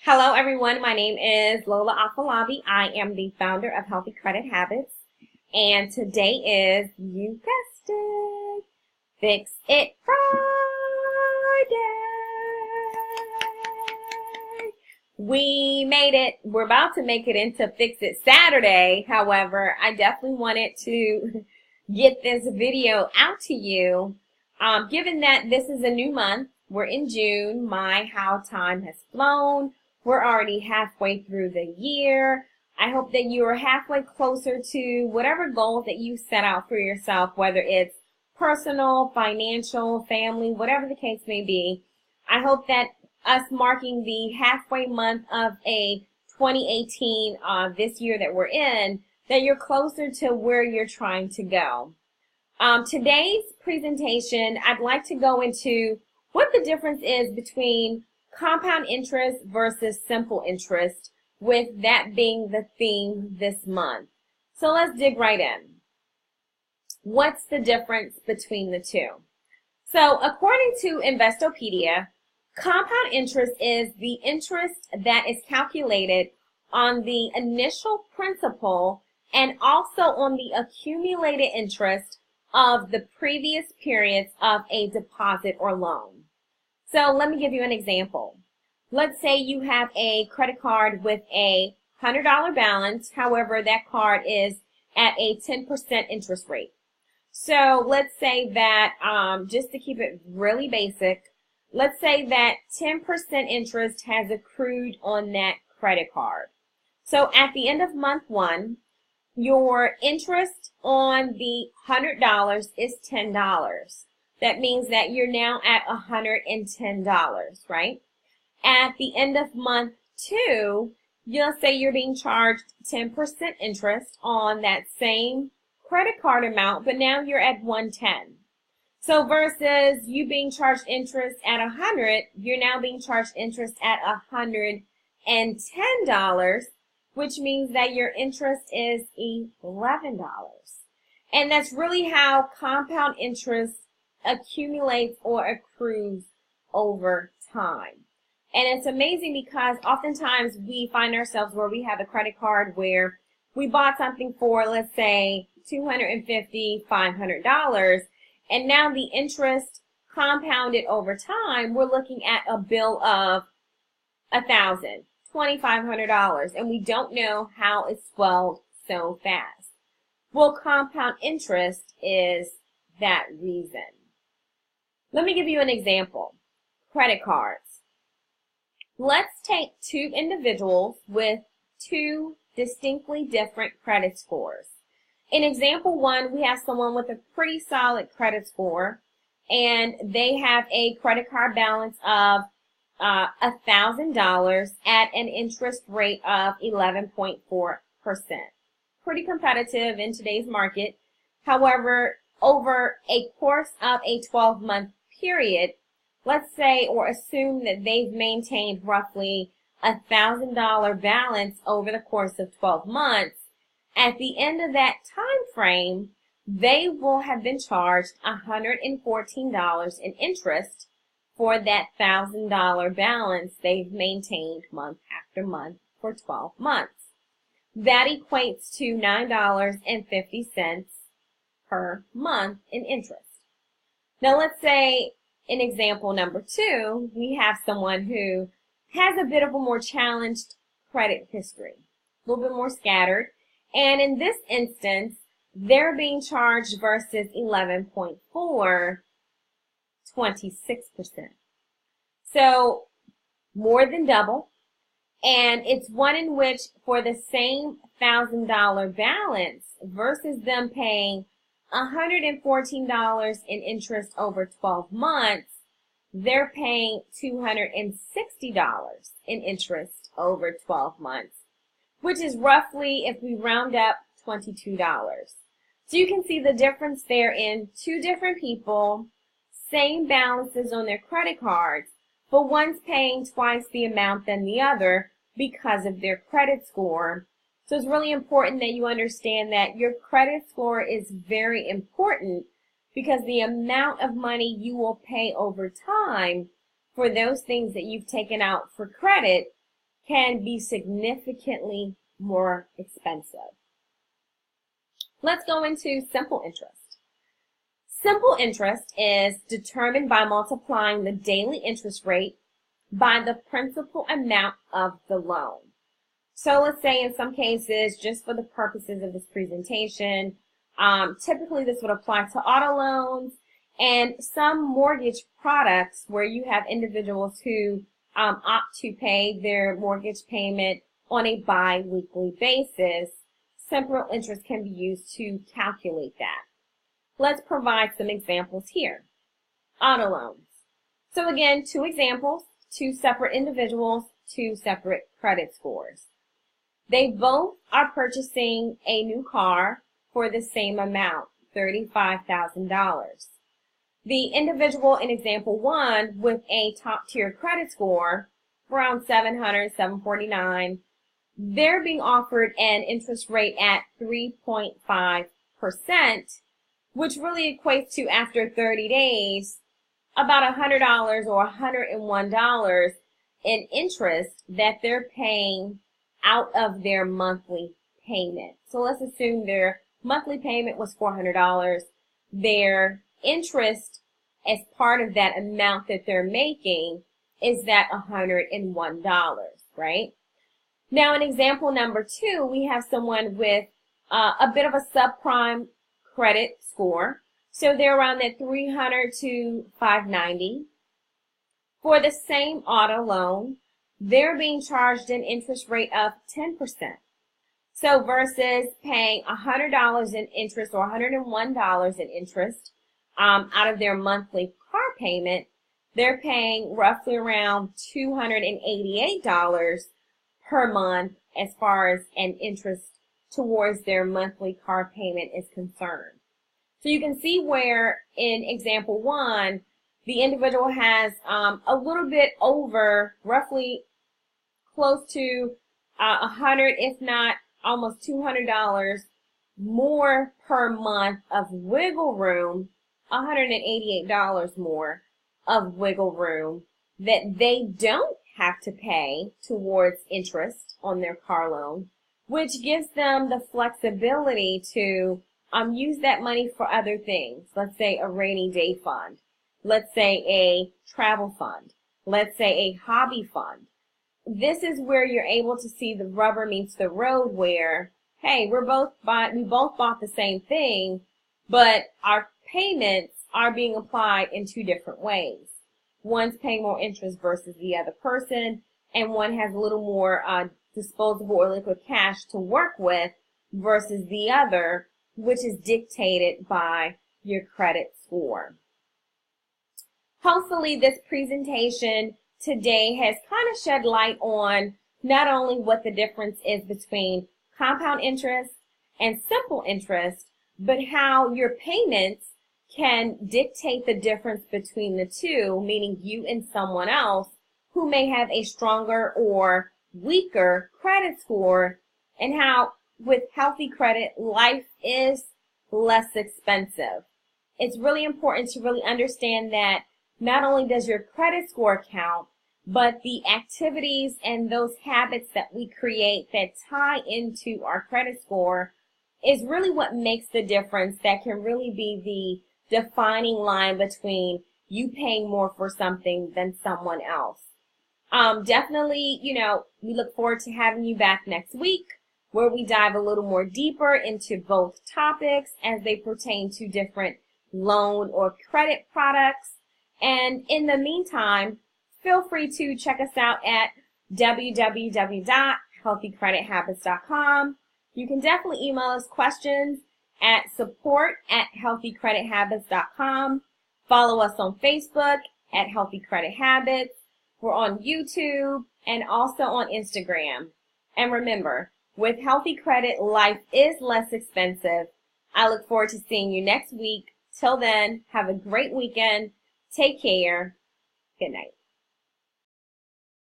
Hello, everyone. My name is Lola Afalabi. I am the founder of Healthy Credit Habits. And today is, you guessed it, Fix It Friday. We made it. We're about to make it into Fix It Saturday. However, I definitely wanted to get this video out to you. Given that this is a new month, we're in June. How time has flown. We're already halfway through the year. I hope that you are halfway closer to whatever goals that you set out for yourself, whether it's personal, financial, family, whatever the case may be. I hope that us marking the halfway month of a 2018, this year that we're in, that you're closer to where you're trying to go. Today's presentation, I'd like to go into what the difference is between compound interest versus simple interest, with that being the theme this month. So let's dig right in. What's the difference between the two? So according to Investopedia, compound interest is the interest that is calculated on the initial principal and also on the accumulated interest of the previous periods of a deposit or loan. So let me give you an example. Let's say you have a credit card with a $100 balance. However, that card is at a 10% interest rate. So let's say that, just to keep it really basic, let's say that 10% interest has accrued on that credit card. So at the end of month one, your interest on the $100 is $10. That means that you're now at $110, right? At the end of month two, you'll say you're being charged 10% interest on that same credit card amount, but now you're at 110. So versus you being charged interest at 100, you're now being charged interest at $110, which means that your interest is $11. And that's really how compound interest accumulates or accrues over time. And it's amazing because oftentimes we find ourselves where we have a credit card where we bought something for, let's say, $250, $500, and now the interest compounded over time, we're looking at a bill of $1,000, $2,500, and we don't know how it swelled so fast. Well, compound interest is that reason. Let me give you an example. Credit cards. Let's take two individuals with two distinctly different credit scores. In example one, we have someone with a pretty solid credit score, and they have a credit card balance of $1,000 at an interest rate of 11.4%. Pretty competitive in today's market. However, over a course of a 12-month period, let's say or assume that they've maintained roughly $1,000 balance over the course of 12 months. At the end of that time frame, they will have been charged $114 in interest for that $1,000 balance they've maintained month after month for 12 months. That equates to $9.50 per month in interest. Now let's say in example number two, we have someone who has a bit of a more challenged credit history, a little bit more scattered. And in this instance, they're being charged versus 11.4, 26%. So more than double. And it's one in which for the same $1,000 balance versus them paying $114 in interest over 12 months, they're paying $260 in interest over 12 months, which is roughly, if we round up, $22. So you can see the difference there in two different people, same balances on their credit cards, but one's paying twice the amount than the other because of their credit score. So it's really important that you understand that your credit score is very important because the amount of money you will pay over time for those things that you've taken out for credit can be significantly more expensive. Let's go into simple interest. Simple interest is determined by multiplying the daily interest rate by the principal amount of the loan. So let's say in some cases, just for the purposes of this presentation, typically this would apply to auto loans and some mortgage products where you have individuals who opt to pay their mortgage payment on a bi-weekly basis. Simple interest can be used to calculate that. Let's provide some examples here. Auto loans. So again, two examples, two separate individuals, two separate credit scores. They both are purchasing a new car for the same amount, $35,000. The individual in example 1 with a top-tier credit score, around 700, 749, they're being offered an interest rate at 3.5%, which really equates to, after 30 days, about $100 or $101 in interest that they're paying out of their monthly payment. So let's assume their monthly payment was $400. Their interest as part of that amount that they're making is that $101, right? Now in example number 2, we have someone with a bit of a subprime credit score. So they're around that 300 to 590. For the same auto loan, they're being charged an interest rate of 10%. So versus paying $100 in interest or $101 in interest out of their monthly car payment, they're paying roughly around $288 per month as far as an interest towards their monthly car payment is concerned. So you can see where in example 1, the individual has a little bit over, roughly close to $100, if not almost $200 more per month of wiggle room, $188 more of wiggle room that they don't have to pay towards interest on their car loan, which gives them the flexibility to use that money for other things. Let's say a rainy day fund. Let's say a travel fund. Let's say a hobby fund. This is where you're able to see the rubber meets the road where, hey, we both bought the same thing, but our payments are being applied in two different ways. One's paying more interest versus the other person, and one has a little more disposable or liquid cash to work with versus the other, which is dictated by your credit score. Hopefully this presentation today has kind of shed light on not only what the difference is between compound interest and simple interest, but how your payments can dictate the difference between the two, meaning you and someone else who may have a stronger or weaker credit score, and how with healthy credit, life is less expensive. It's really important to really understand that not only does your credit score count, but the activities and those habits that we create that tie into our credit score is really what makes the difference, that can really be the defining line between you paying more for something than someone else. Definitely, we look forward to having you back next week, where we dive a little more deeper into both topics as they pertain to different loan or credit products. And in the meantime, feel free to check us out at www.healthycredithabits.com. You can definitely email us questions at support@healthycredithabits.com. Follow us on Facebook at Healthy Credit Habits. We're on YouTube and also on Instagram. And remember, with healthy credit, life is less expensive. I look forward to seeing you next week. Till then, have a great weekend. Take care. Good night.